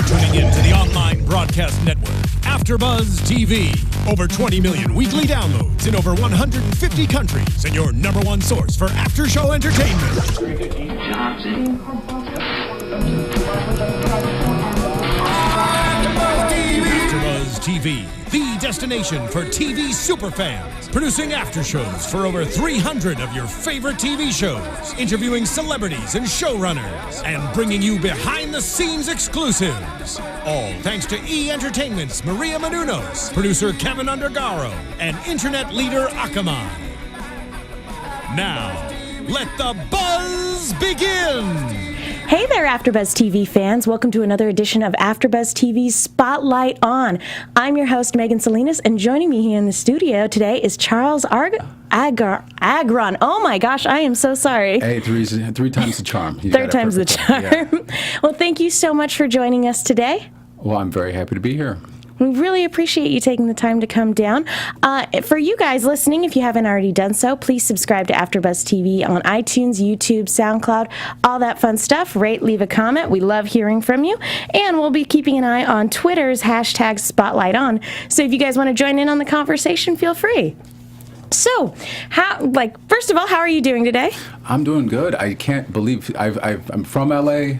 tuning in to the online broadcast network, AFTERBUZZ TV. Over 20 million weekly downloads in over 150 countries, and your number one source for after-show entertainment. AFTERBUZZ TV, the destination for TV superfans. Producing aftershows for over 300 of your favorite TV shows. Interviewing celebrities and showrunners. And bringing you behind-the-scenes exclusives. All thanks to E! Entertainment's Maria Menounos, producer Kevin Undergaro, and internet leader Akamai. Now, let the buzz begin! Hey there, AfterBuzz TV fans. Welcome to another edition of AfterBuzz TV's Spotlight On. I'm your host, Megan Salinas, and joining me here in the studio today is Charles Agron. Oh my gosh, I am so sorry. Hey, three times the charm. Third time's the charm. Yeah. Well, thank you so much for joining us today. Well, I'm very happy to be here. We really appreciate you taking the time to come down. For you guys listening, if you haven't already done so, please subscribe to AfterBuzz TV on iTunes, YouTube, SoundCloud, all that fun stuff. Rate, leave a comment. We love hearing from you. And we'll be keeping an eye on Twitter's hashtag #SpotlightOn. So if you guys want to join in on the conversation, feel free. So, first of all, how are you doing today? I'm doing good. I can't believe I'm from LA.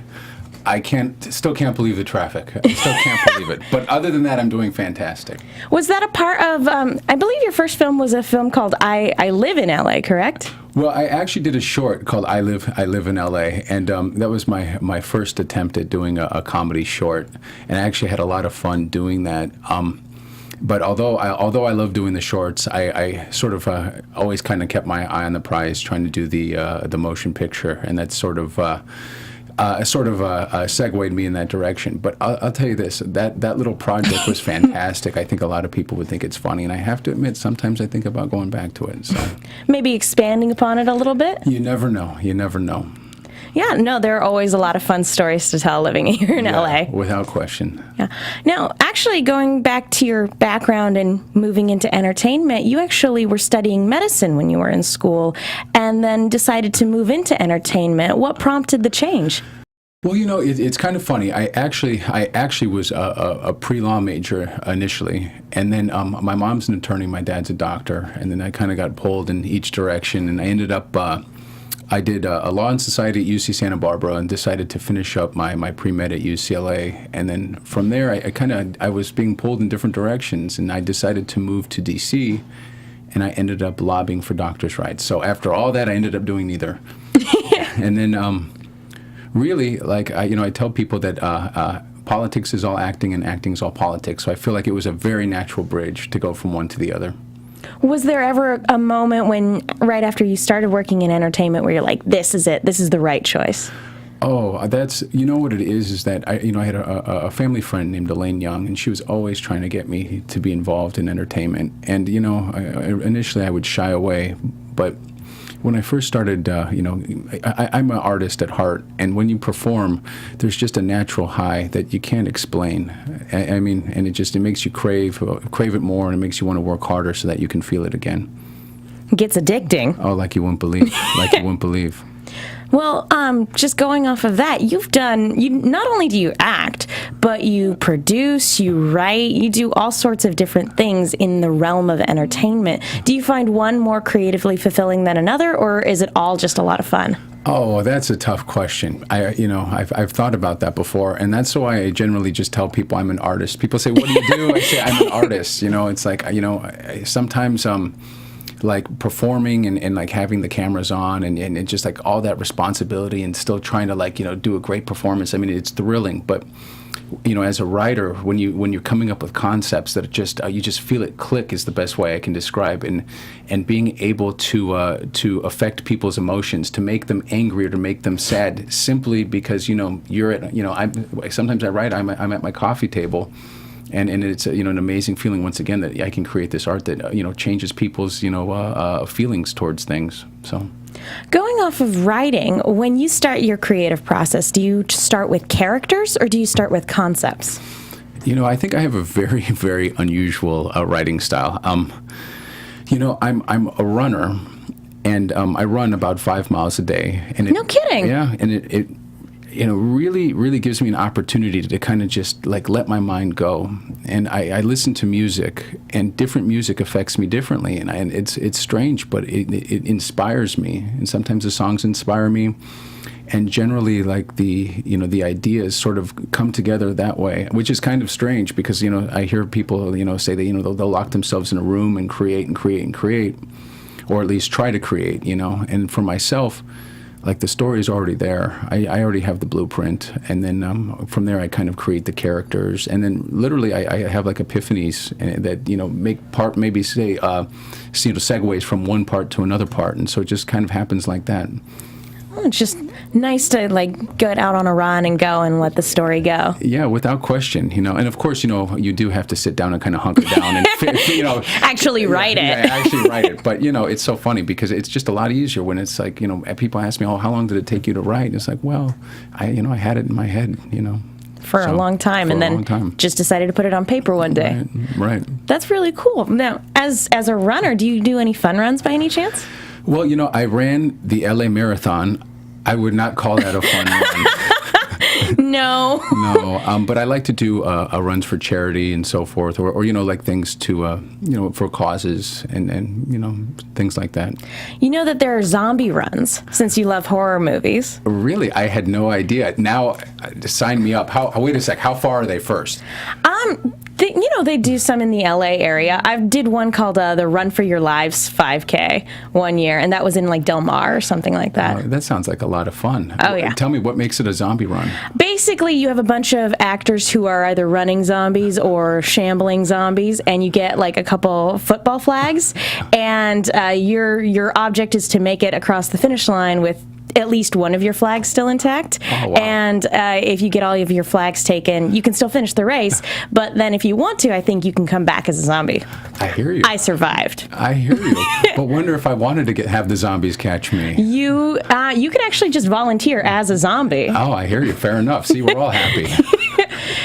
I still can't believe the traffic. I still can't believe it. But other than that, I'm doing fantastic. Was that a part of, I believe your first film was a film called I Live in LA, correct? Well, I actually did a short called I Live in LA, and that was my first attempt at doing a comedy short, and I actually had a lot of fun doing that. But although I love doing the shorts, I sort of always kind of kept my eye on the prize, trying to do the motion picture, and that's sort of segued me in that direction. But I'll tell you this, that little project was fantastic. I think a lot of people would think it's funny, and I have to admit, sometimes I think about going back to it. So maybe expanding upon it a little bit? You never know. You never know. Yeah, no, there are always a lot of fun stories to tell living here in LA. Without question. Yeah. Now, actually, going back to your background and moving into entertainment, you actually were studying medicine when you were in school and then decided to move into entertainment. What prompted the change? Well, you know, it's kind of funny. I actually was a pre-law major initially, and then my mom's an attorney, my dad's a doctor, and then I kind of got pulled in each direction, and I ended up I did a law and society at UC Santa Barbara and decided to finish up my pre-med at UCLA. And then from there, I was being pulled in different directions, and I decided to move to DC, and I ended up lobbying for doctors' rights. So after all that, I ended up doing neither. And then really, I tell people that politics is all acting and acting is all politics. So I feel like it was a very natural bridge to go from one to the other. Was there ever a moment when, right after you started working in entertainment, where you're like, this is it, this is the right choice? Oh, you know what it is that I had a family friend named Elaine Young, and she was always trying to get me to be involved in entertainment. And, initially I would shy away, but when I first started, I'm an artist at heart, and when you perform, there's just a natural high that you can't explain. I mean, and it makes you crave it more, and it makes you want to work harder so that you can feel it again. It gets addicting. Oh, like you wouldn't believe. Like you wouldn't believe. Well, just going off of that, not only do you act, but you produce, you write, you do all sorts of different things in the realm of entertainment. Do you find one more creatively fulfilling than another, or is it all just a lot of fun? Oh, that's a tough question. I've thought about that before, and that's why I generally just tell people I'm an artist. People say, "What do you do?" I say, "I'm an artist." It's like, sometimes like performing and like having the cameras on and just like all that responsibility and still trying to do a great performance. I mean, it's thrilling, but as a writer, when you're coming up with concepts that just you just feel it click is the best way I can describe, and being able to affect people's emotions, to make them angry or to make them sad, simply because you're at sometimes I write, I'm at my coffee table. And it's an amazing feeling once again that I can create this art that changes people's feelings towards things. So, going off of writing, when you start your creative process, do you start with characters or do you start with concepts? I think I have a very, very unusual writing style. I'm a runner, and I run about 5 miles a day. And no kidding. Yeah, and really gives me an opportunity to kind of just like let my mind go. And I listen to music, and different music affects me differently. And it's strange, but it inspires me. And sometimes the songs inspire me. And generally, like the ideas sort of come together that way, which is kind of strange because, I hear people, say that, they'll lock themselves in a room and create and create and create, or at least try to create, And for myself, like the story is already there. I already have the blueprint, and then from there I kind of create the characters, and then literally I have like epiphanies that make part maybe say segues from one part to another part, and so it just kind of happens like that. It's just nice to like get out on a run and go and let the story go. Yeah, without question, And of course, you do have to sit down and kind of hunker down and, actually write it. Yeah, actually write it. But, it's so funny because it's just a lot easier when it's like, people ask me, how long did it take you to write? It's like, well, I had it in my head, For a long time, and then just decided to put it on paper one day. Right. That's really cool. Now, as a runner, do you do any fun runs by any chance? Well, I ran the LA Marathon. I would not call that a fun run. No. No, but I like to do runs for charity and so forth, or like things to, for causes and things like that. You know that there are zombie runs, since you love horror movies. Really? I had no idea. Now, sign me up. Wait a sec. How far are they first? They do some in the LA area. I did one called the Run for Your Lives 5K one year, and that was in like Del Mar or something like that. That sounds like a lot of fun. Oh, yeah. Tell me, what makes it a zombie run? Basically, you have a bunch of actors who are either running zombies or shambling zombies, and you get like a couple football flags, and your object is to make it across the finish line with at least one of your flags still intact. Oh, wow. And if you get all of your flags taken, you can still finish the race. But then if you want to, I think you can come back as a zombie. I hear you. I survived. I hear you. But wonder if I wanted to have the zombies catch me. You could actually just volunteer as a zombie. Oh, I hear you. Fair enough. See, we're all happy.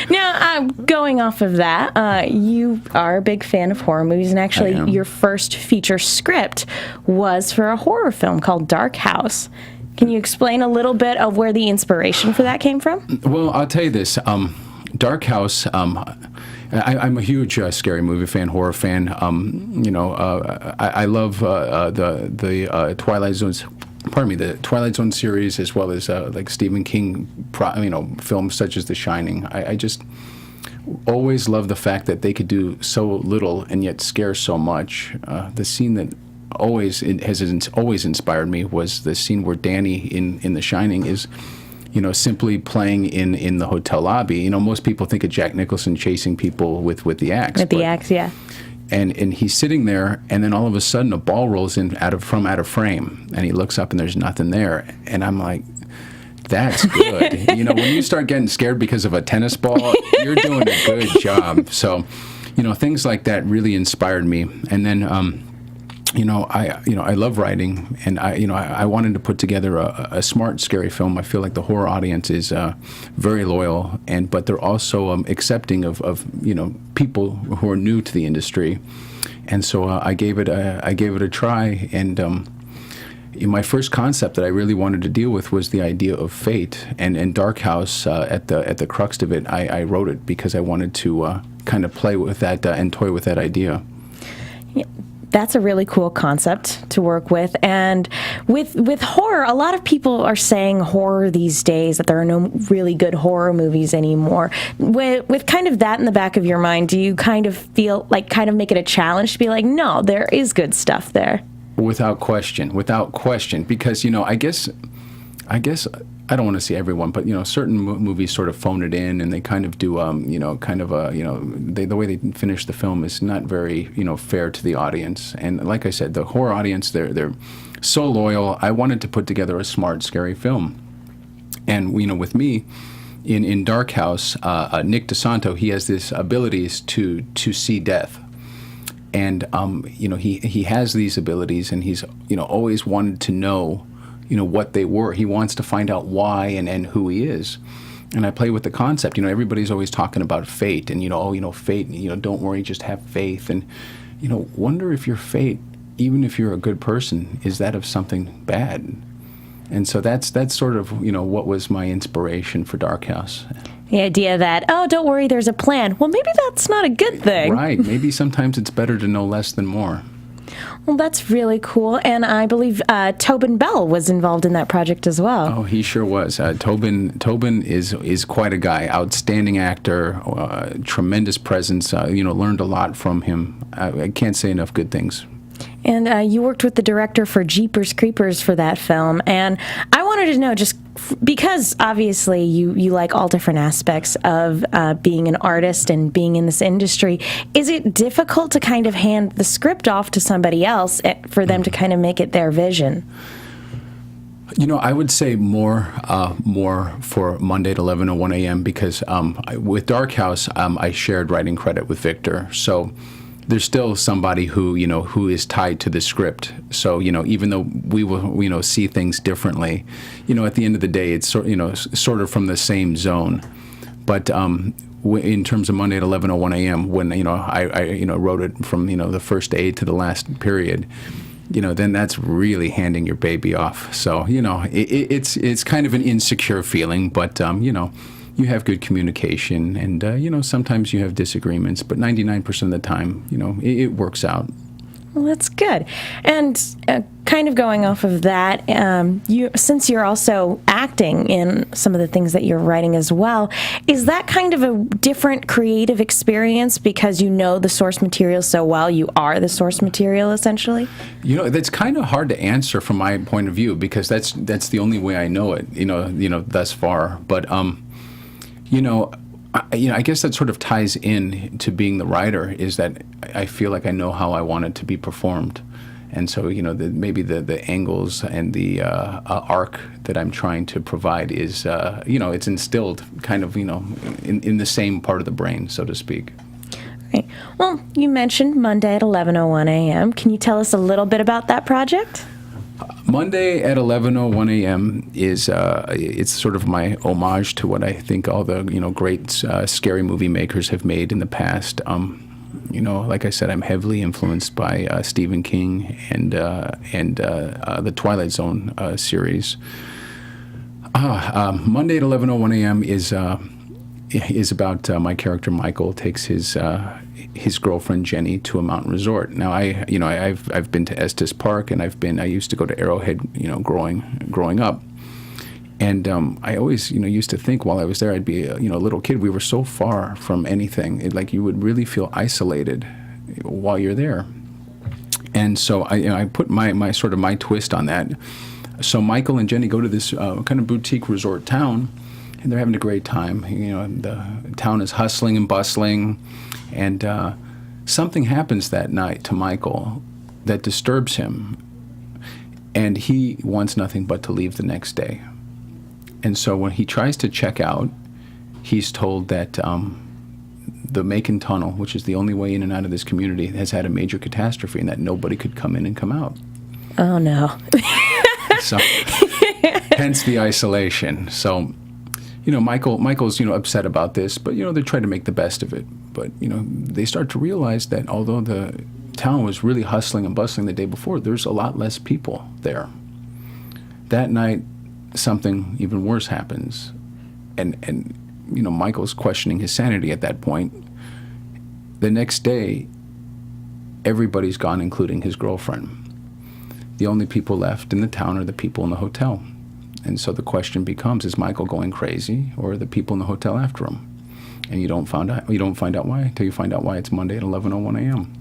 Now, going off of that, you are a big fan of horror movies, and actually your first feature script was for a horror film called Dark House. Can you explain a little bit of where the inspiration for that came from? Well, I'll tell you this. Dark House, I'm a huge scary movie fan, horror fan. I love the Twilight Zones. Pardon me, the Twilight Zone series, as well as like Stephen King, films such as The Shining. I just always love the fact that they could do so little and yet scare so much. The scene that has always inspired me was the scene where Danny in The Shining is, simply playing in the hotel lobby. Most people think of Jack Nicholson chasing people with the axe. With the axe, yeah. And he's sitting there, and then all of a sudden a ball rolls in out of frame, and he looks up and there's nothing there, and I'm like, that's good. When you start getting scared because of a tennis ball, you're doing a good job. So, things like that really inspired me, and then. I love writing, and I wanted to put together a smart, scary film. I feel like the horror audience is very loyal, but they're also accepting of people who are new to the industry, and so I gave it a try. And my first concept that I really wanted to deal with was the idea of fate, and Dark House at the crux of it. I wrote it because I wanted to kind of play with that and toy with that idea. Yeah. That's a really cool concept to work with. And with horror, a lot of people are saying horror these days, that there are no really good horror movies anymore. With kind of that in the back of your mind, do you kind of feel like kind of make it a challenge to be like, no, there is good stuff there? Without question. Because, I guess I don't want to say everyone, but certain movies sort of phone it in, and they kind of do, the way they finish the film is not very, fair to the audience. And like I said, the horror audience, they're so loyal. I wanted to put together a smart, scary film, and with me, in Dark House, Nick DeSanto, he has this abilities to see death. And he has these abilities, and he's always wanted to know what they were. He wants to find out why and who he is. And I play with the concept. Everybody's always talking about fate, and fate. Don't worry, just have faith. And wonder if your fate, even if you're a good person, is that of something bad. And so that's sort of, what was my inspiration for Dark House. The idea that, oh, don't worry, there's a plan. Well, maybe that's not a good thing. Right. Maybe sometimes it's better to know less than more. Well, that's really cool. And I believe Tobin Bell was involved in that project as well. Oh, he sure was. Tobin is quite a guy. Outstanding actor, tremendous presence. Learned a lot from him. I can't say enough good things. And you worked with the director for Jeepers Creepers for that film. And I wanted to know, just because obviously you like all different aspects of being an artist and being in this industry, is it difficult to kind of hand the script off to somebody else for them to kind of make it their vision? I would say more for Monday at 11:01 a.m. because with Dark House, I shared writing credit with Victor. So there's still somebody who is tied to the script. So even though we will see things differently, at the end of the day, it's sort of from the same zone. But in terms of Monday at 11:01 a.m., when I wrote it from the first A to the last period, then that's really handing your baby off. So it's kind of an insecure feeling, but you have good communication, and sometimes you have disagreements, but 99% of the time, it works out. Well, that's good. And kind of going off of that, since you're also acting in some of the things that you're writing as well, is that kind of a different creative experience because you know the source material so well? You are the source material, essentially? That's kind of hard to answer from my point of view because that's the only way I know it, thus far. But I guess that sort of ties in to being the writer is that I feel like I know how I want it to be performed. And so, maybe the angles and the arc that I'm trying to provide is, it's instilled kind of, in the same part of the brain, so to speak. Right. Well, you mentioned Monday at 11:01 a.m. Can you tell us a little bit about that project? Monday at 11:01 a.m. is it's sort of my homage to what I think all the great scary movie makers have made in the past. Like I said, I'm heavily influenced by Stephen King and the Twilight Zone series. Monday at 11:01 a.m. is about my character Michael takes his girlfriend Jenny to a mountain resort. Now I've been to Estes Park and I used to go to Arrowhead growing up, and I always used to think while I was there I'd be a little kid. We were so far from anything, like you would really feel isolated while you're there, and so I put my sort of my twist on that. So Michael and Jenny go to this kind of boutique resort town. And they're having a great time. The town is hustling and bustling, and something happens that night to Michael that disturbs him, and he wants nothing but to leave the next day. And so when he tries to check out, he's told that the Macon Tunnel, which is the only way in and out of this community, has had a major catastrophe, and that nobody could come in and come out. Oh, no. So, hence the isolation. So, Michael's, upset about this, but, they try to make the best of it. But, they start to realize that although the town was really hustling and bustling the day before, there's a lot less people there. That night, something even worse happens. And Michael's questioning his sanity at that point. The next day, everybody's gone, including his girlfriend. The only people left in the town are the people in the hotel. And so the question becomes, is Michael going crazy, or are the people in the hotel after him? And you don't find out why until you find out why it's Monday at 11:01 a.m.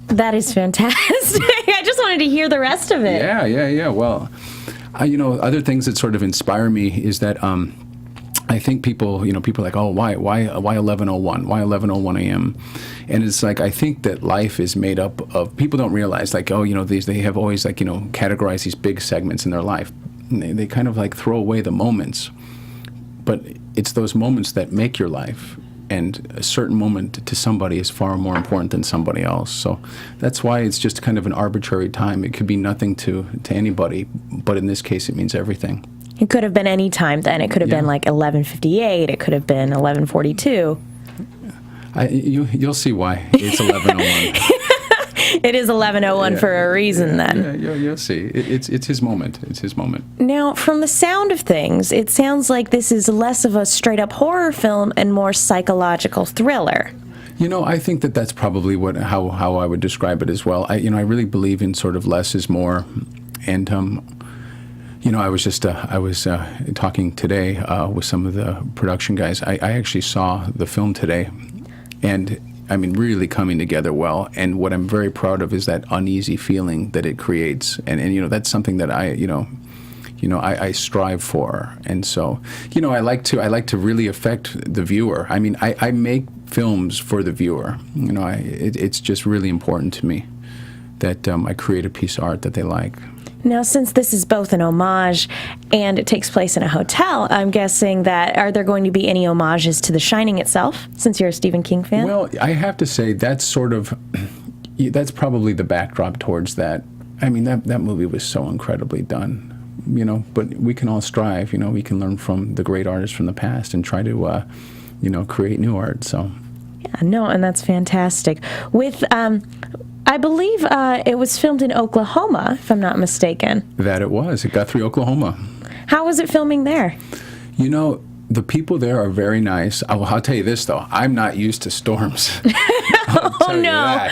That is fantastic. I just wanted to hear the rest of it. Yeah. Well, other things that sort of inspire me is that I think people are like, oh, why 11:01? Why 11:01 a.m.? And it's like, I think that life is made up of, people don't realize, like, oh, they have always, like, categorized these big segments in their life. And they kind of like throw away the moments. But it's those moments that make your life. And a certain moment to somebody is far more important than somebody else. So that's why it's just kind of an arbitrary time. It could be nothing to anybody, but in this case, it means everything. It could have been any time then. It could have been like 11:58. It could have been 11:42. You'll see why it's 11:01. It is 11:01 for a reason, then. Yeah, you'll see. It's his moment. It's his moment. Now, from the sound of things, it sounds like this is less of a straight-up horror film and more psychological thriller. I think that's probably how I would describe it as well. I really believe in sort of less is more, and I was just talking today with some of the production guys. I actually saw the film today, and I mean, really coming together well. And what I'm very proud of is that uneasy feeling that it creates, and that's something that I strive for. And so, I like to really affect the viewer. I mean, I make films for the viewer. It's just really important to me that I create a piece of art that they like. Now, since this is both an homage and it takes place in a hotel, I'm guessing that are there going to be any homages to The Shining itself, since you're a Stephen King fan? Well, I have to say that's probably the backdrop towards that. I mean, that movie was so incredibly done. But we can all strive. We can learn from the great artists from the past and try to, create new art. So. Yeah, no, and that's fantastic. With, I believe it was filmed in Oklahoma, if I'm not mistaken. That it was. It got through Oklahoma. How was it filming there? The people there are very nice. I'll tell you this, though. I'm not used to storms. Oh, no.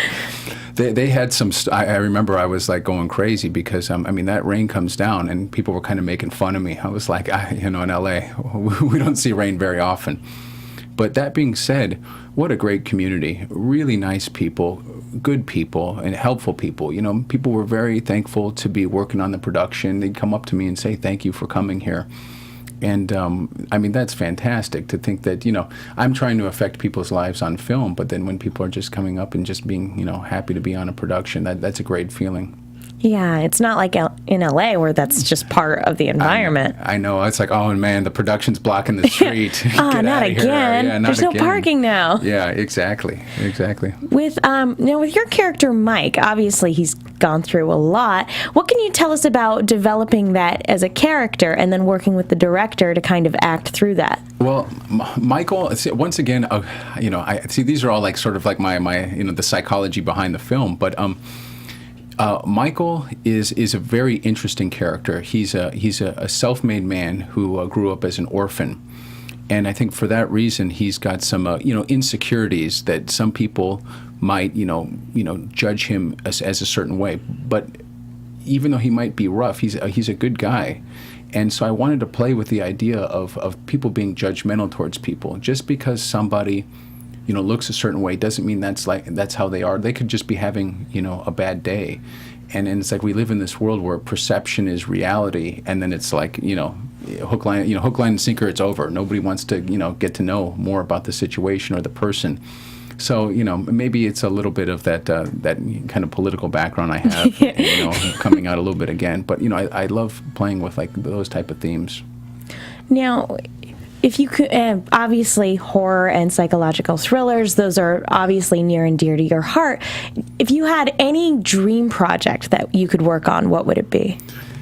They had some. I remember I was like going crazy because that rain comes down and people were kind of making fun of me. I was like, in LA, we don't see rain very often. But that being said, what a great community! Really nice people, good people, and helpful people. People were very thankful to be working on the production. They'd come up to me and say, "Thank you for coming here." And that's fantastic to think that, I'm trying to affect people's lives on film, but then when people are just coming up and just being, happy to be on a production, that's a great feeling. Yeah, it's not like in LA where that's just part of the environment. I know. It's like, oh, man, the production's blocking the street. Not again. Yeah, There's no parking now. Yeah, exactly. With with your character, Mike, obviously he's gone through a lot. What can you tell us about developing that as a character and then working with the director to kind of act through that? Well, Michael, once again, I see these are all like sort of like my the psychology behind the film, but Michael is a very interesting character. He's a self-made man who grew up as an orphan, and I think for that reason he's got some insecurities that some people might judge him as a certain way. But even though he might be rough, he's a good guy, and so I wanted to play with the idea of people being judgmental towards people. Just because somebody looks a certain way doesn't mean that's how they are. They could just be having a bad day, and it's like we live in this world where perception is reality, and then it's like hook, line and sinker. It's over. Nobody wants to get to know more about the situation or the person. So maybe it's a little bit of that kind of political background I have, coming out a little bit again. But I love playing with like those type of themes. Now, if you could, obviously horror and psychological thrillers, those are obviously near and dear to your heart. If you had any dream project that you could work on, what would it be?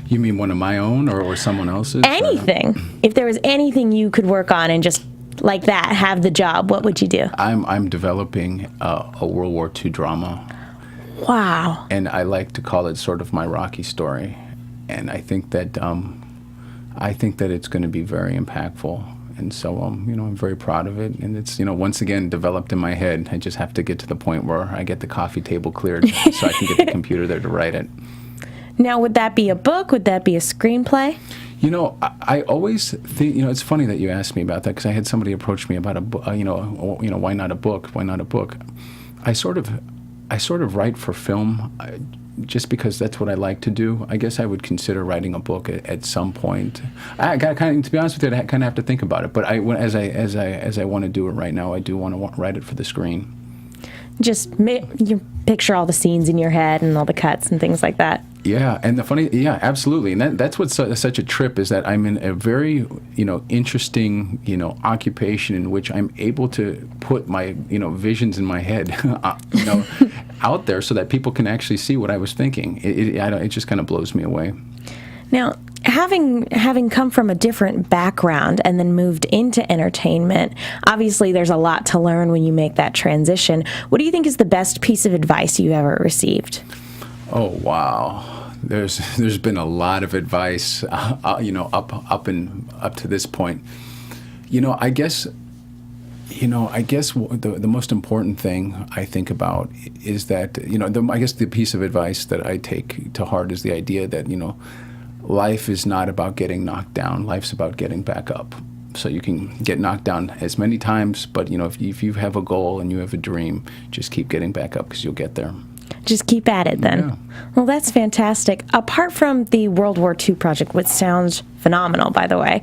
You mean one of my own or someone else's? Anything. If there was anything you could work on and just like that, have the job, what would you do? I'm developing a World War II drama. Wow. And I like to call it sort of my Rocky story. And I think that it's going to be very impactful. And so, I'm very proud of it. And it's, once again, developed in my head. I just have to get to the point where I get the coffee table cleared so I can get the computer there to write it. Now, would that be a book? Would that be a screenplay? I always think, it's funny that you asked me about that because I had somebody approach me about a book, why not a book? Why not a book? I sort of write for film just because that's what I like to do. I guess I would consider writing a book at some point. I got to be honest with you, I kind of have to think about it. But as I want to do it right now, I do want to write it for the screen. Just you picture all the scenes in your head and all the cuts and things like that. Yeah, and absolutely, and that's what's such a trip is that I'm in a very interesting occupation in which I'm able to put my visions in my head out there so that people can actually see what I was thinking. It just kind of blows me away. Now, having come from a different background and then moved into entertainment, obviously there's a lot to learn when you make that transition. What do you think is the best piece of advice you ever received? Oh, wow. There's been a lot of advice, up to this point. I guess the most important thing I think about is that, I guess the piece of advice that I take to heart is the idea that, life is not about getting knocked down. Life's about getting back up. So you can get knocked down as many times, but, if you have a goal and you have a dream, just keep getting back up because you'll get there. Just keep at it then. Yeah. Well, that's fantastic. Apart from the World War II project, which sounds phenomenal, by the way,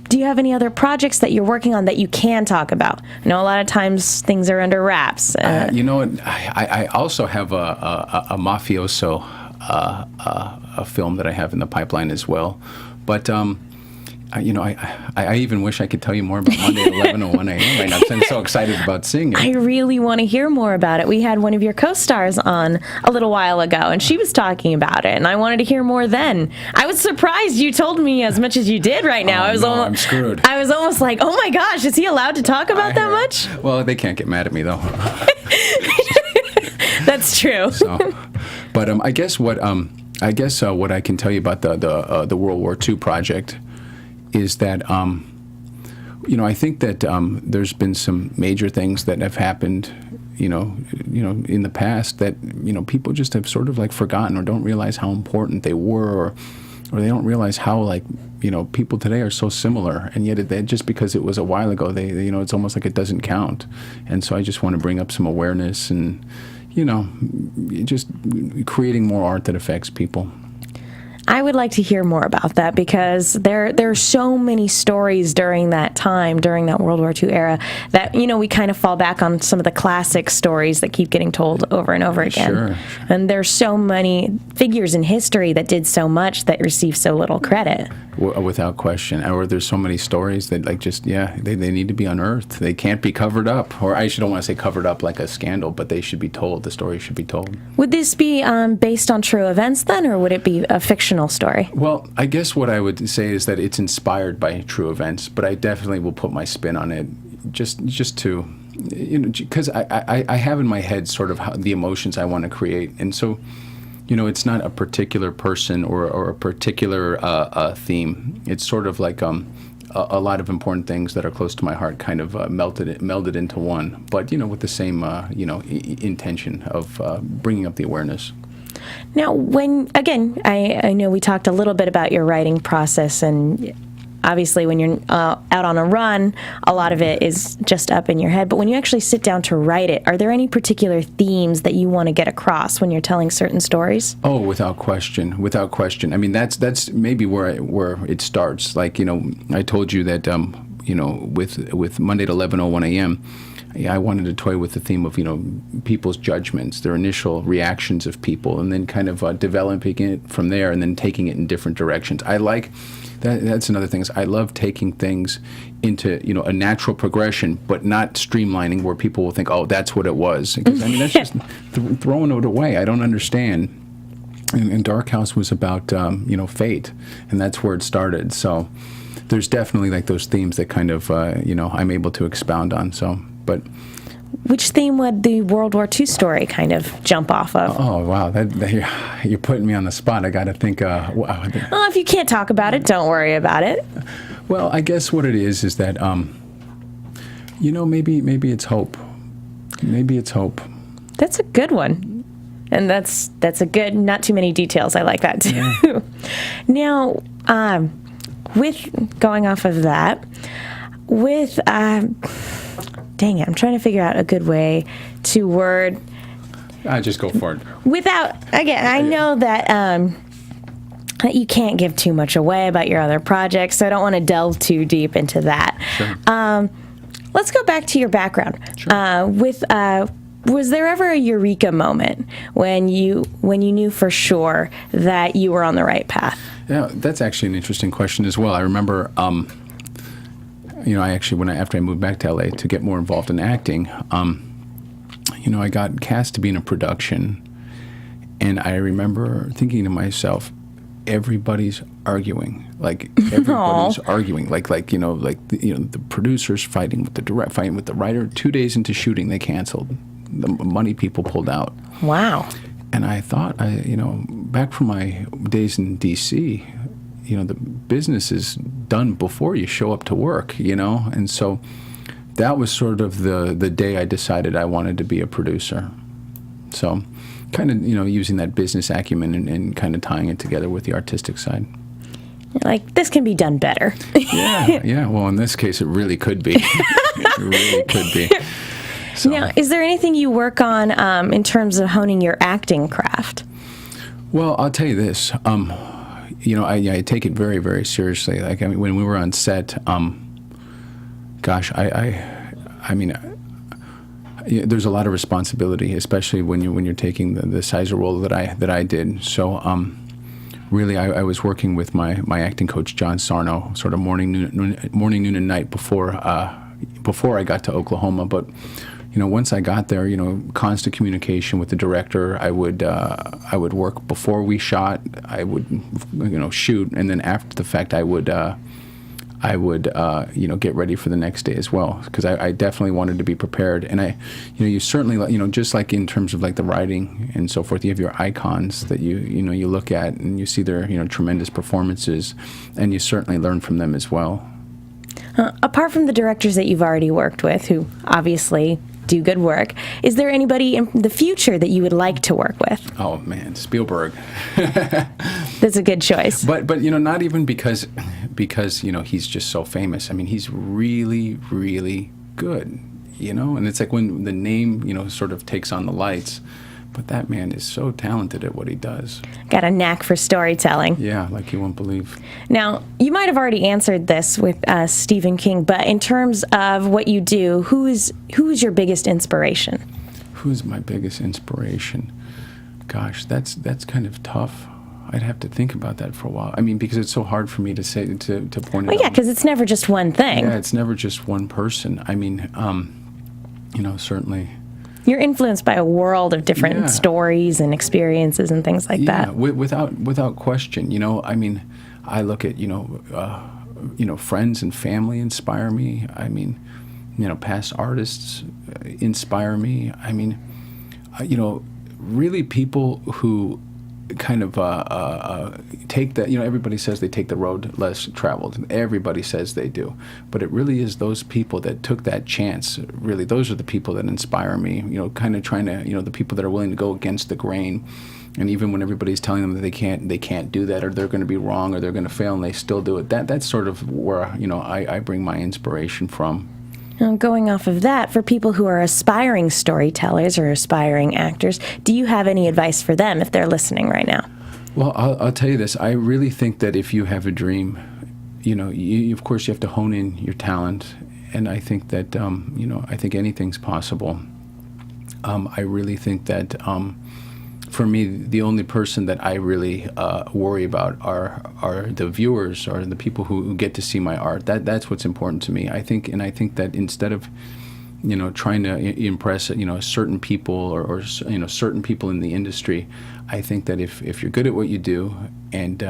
do you have any other projects that you're working on that you can talk about? I know a lot of times things are under wraps. I also have a mafioso a film that I have in the pipeline as well. But I even wish I could tell you more about Monday at 11:01 a.m. right now. I'm so excited about seeing it. I really want to hear more about it. We had one of your co-stars on a little while ago, and she was talking about it, and I wanted to hear more then. I was surprised you told me as much as you did right now. I'm screwed. I was almost like, oh my gosh, is he allowed to talk about that much? Well, they can't get mad at me, though. That's true. But I guess what I can tell you about the World War II project is that I think that there's been some major things that have happened in the past that people just have sort of like forgotten or don't realize how important they were, or they don't realize how people today are so similar, and yet just because it was a while ago, they it's almost like it doesn't count. And so I just want to bring up some awareness and just creating more art that affects people. I would like to hear more about that because there are so many stories during that time, during that World War II era, that, we kind of fall back on some of the classic stories that keep getting told over and over again. Sure. And there's so many figures in history that did so much that receive so little credit. Without question. Or there's so many stories that they need to be unearthed. They can't be covered up. Or I don't want to say covered up like a scandal, but they should be told. The story should be told. Would this be based on true events then, or would it be a fictional story? Well, I guess what I would say is that it's inspired by true events, but I definitely will put my spin on it just to, because I have in my head sort of the emotions I want to create. And so, it's not a particular person or a particular theme. It's sort of like a lot of important things that are close to my heart kind of melded into one, but, with the same, intention of bringing up the awareness. Now, I know we talked a little bit about your writing process, and obviously when you're out on a run, a lot of it is just up in your head. But when you actually sit down to write it, are there any particular themes that you want to get across when you're telling certain stories? Oh, without question. Without question. I mean, that's maybe where it starts. Like, I told you that, with Monday at 11:01 a.m., I wanted to toy with the theme of, people's judgments, their initial reactions of people, and then kind of developing it from there and then taking it in different directions. I like that. That's another thing. Is I love taking things into, a natural progression, but not streamlining where people will think, oh, that's what it was. Because, that's just throwing it away. I don't understand. And Dark House was about, fate, and that's where it started. So there's definitely like those themes that kind of, I'm able to expound on. So. But which theme would the World War II story kind of jump off of? Oh, wow. You're putting me on the spot. I got to think. Well, if you can't talk about it, don't worry about it. Well, I guess what it is that, maybe it's hope. Maybe it's hope. That's a good one. And that's a good, not too many details. I like that, too. Yeah. Now, with going off of that, dang it, I'm trying to figure out a good way to word. Just go for it. I know that you can't give too much away about your other projects, so I don't want to delve too deep into that. Sure. Let's go back to your background. Sure. Was there ever a eureka moment when you knew for sure that you were on the right path? Yeah, that's actually an interesting question as well. I remember. After I moved back to LA to get more involved in acting, I got cast to be in a production, and I remember thinking to myself, everybody's arguing. Like everybody's arguing. The producers fighting with the writer. 2 days into shooting, they canceled. The money people pulled out. Wow. And I thought, back from my days in D.C., the business is done before you show up to work, And so that was sort of the day I decided I wanted to be a producer. So kind of, using that business acumen and kind of tying it together with the artistic side. Like, this can be done better. Yeah. Well, in this case, it really could be. It really could be. So. Now, is there anything you work on in terms of honing your acting craft? Well, I'll tell you this. I take it very, very seriously. Like, when we were on set, there's a lot of responsibility, especially when you're taking the size of role that I did. So, really, I was working with my acting coach, John Sarno, sort of morning, noon, and night before I got to Oklahoma. But once I got there, constant communication with the director. I would work before we shot. I would, shoot, and then after the fact, I would get ready for the next day as well, because I definitely wanted to be prepared. And you certainly, just like in terms of like the writing and so forth, you have your icons that you look at and you see their tremendous performances, and you certainly learn from them as well. Apart from the directors that you've already worked with, who obviously do good work, is there anybody in the future that you would like to work with? Oh man, Spielberg. That's a good choice. But not even because he's just so famous. I mean, he's really, really good. And it's like when the name sort of takes on the lights. But that man is so talented at what he does. Got a knack for storytelling. Yeah, like you won't believe. Now, you might have already answered this with Stephen King, but in terms of what you do, who is your biggest inspiration? Who's my biggest inspiration? Gosh, that's kind of tough. I'd have to think about that for a while. I mean, because it's so hard for me to say to point it out. Well, yeah, because it's never just one thing. Yeah, it's never just one person. I mean, certainly. You're influenced by a world of different stories and experiences and things like that. Without question. I mean, I look at friends and family inspire me. I mean, past artists inspire me. I mean, really people who kind of take that. Everybody says they take the road less traveled. Everybody says they do, but it really is those people that took that chance. Really, those are the people that inspire me. Kind of trying to, the people that are willing to go against the grain, and even when everybody's telling them that they can't do that, or they're going to be wrong, or they're going to fail, and they still do it. That's sort of where I bring my inspiration from. Now, going off of that, for people who are aspiring storytellers or aspiring actors, do you have any advice for them if they're listening right now? Well, I'll tell you this. I really think that if you have a dream, of course you have to hone in your talent, and I think that I think anything's possible. I really think that for me, the only person that I really worry about are the viewers, or the people who get to see my art. That's what's important to me. I think that instead of trying to impress certain people or certain people in the industry, I think that if you're good at what you do, and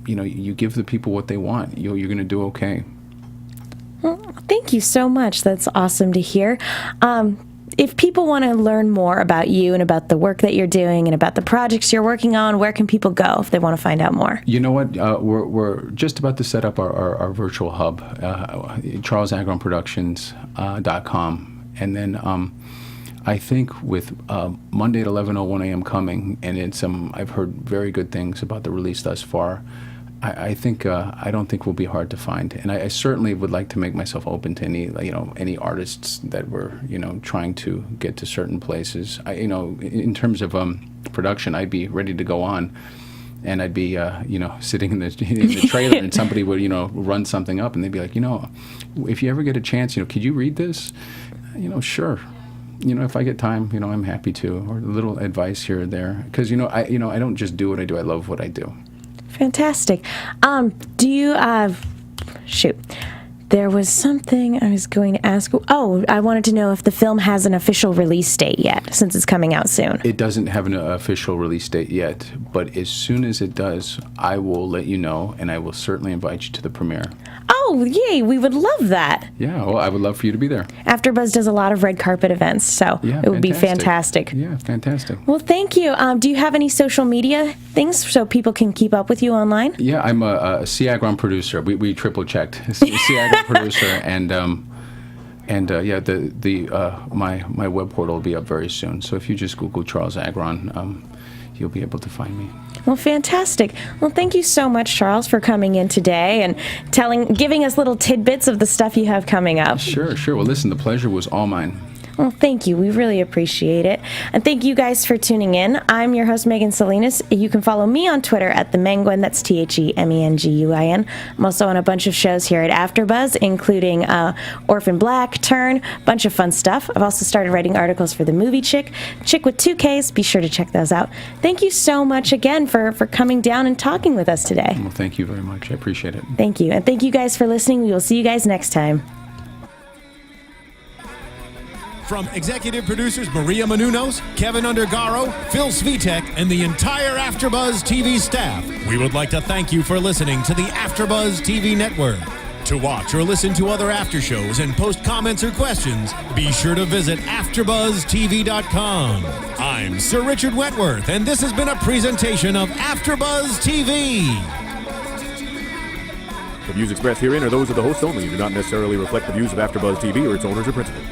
you give the people what they want, you're going to do okay. Well, thank you so much. That's awesome to hear. If people want to learn more about you and about the work that you're doing and about the projects you're working on, where can people go if they want to find out more? You know what? We're just about to set up our virtual hub, Charles Agron Productions.com. And then I think with Monday at 11:01 a.m. coming, and I've heard very good things about the release thus far. I don't think will be hard to find, and I certainly would like to make myself open to any artists that were trying to get to certain places. In terms of production, I'd be ready to go on, and I'd be sitting in the trailer, and somebody would run something up, and they'd be like, if you ever get a chance, could you read this? Sure. If I get time, I'm happy to, or a little advice here or there, because I don't just do what I do. I love what I do. Fantastic. Do There was something I was going to ask. Oh, I wanted to know if the film has an official release date yet, since it's coming out soon. It doesn't have an official release date yet, but as soon as it does, I will let you know, and I will certainly invite you to the premiere. Oh, yay, we would love that. Yeah, well, I would love for you to be there. AfterBuzz does a lot of red carpet events, so it would be fantastic. Yeah, fantastic. Well, thank you. Do you have any social media things so people can keep up with you online? Yeah, I'm a C. Agron producer. We triple checked. C. Agron producer, and yeah, my web portal will be up very soon. So if you just Google Charles Agron, you'll be able to find me. Well, fantastic. Well, thank you so much, Charles, for coming in today and giving us little tidbits of the stuff you have coming up. Sure. Well, listen, the pleasure was all mine. Well, thank you. We really appreciate it. And thank you guys for tuning in. I'm your host, Megan Salinas. You can follow me on Twitter at TheMenguin. That's TheMenguin. I'm also on a bunch of shows here at AfterBuzz, including Orphan Black, Turn, bunch of fun stuff. I've also started writing articles for the movie Chick with 2 Ks. Be sure to check those out. Thank you so much again for coming down and talking with us today. Well, thank you very much. I appreciate it. Thank you. And thank you guys for listening. We will see you guys next time. From executive producers Maria Menounos, Kevin Undergaro, Phil Svitek, and the entire AfterBuzz TV staff, we would like to thank you for listening to the AfterBuzz TV network. To watch or listen to other after shows and post comments or questions, be sure to visit AfterBuzzTV.com. I'm Sir Richard Wentworth, and this has been a presentation of AfterBuzz TV. The views expressed herein are those of the hosts only and do not necessarily reflect the views of AfterBuzz TV or its owners or principals.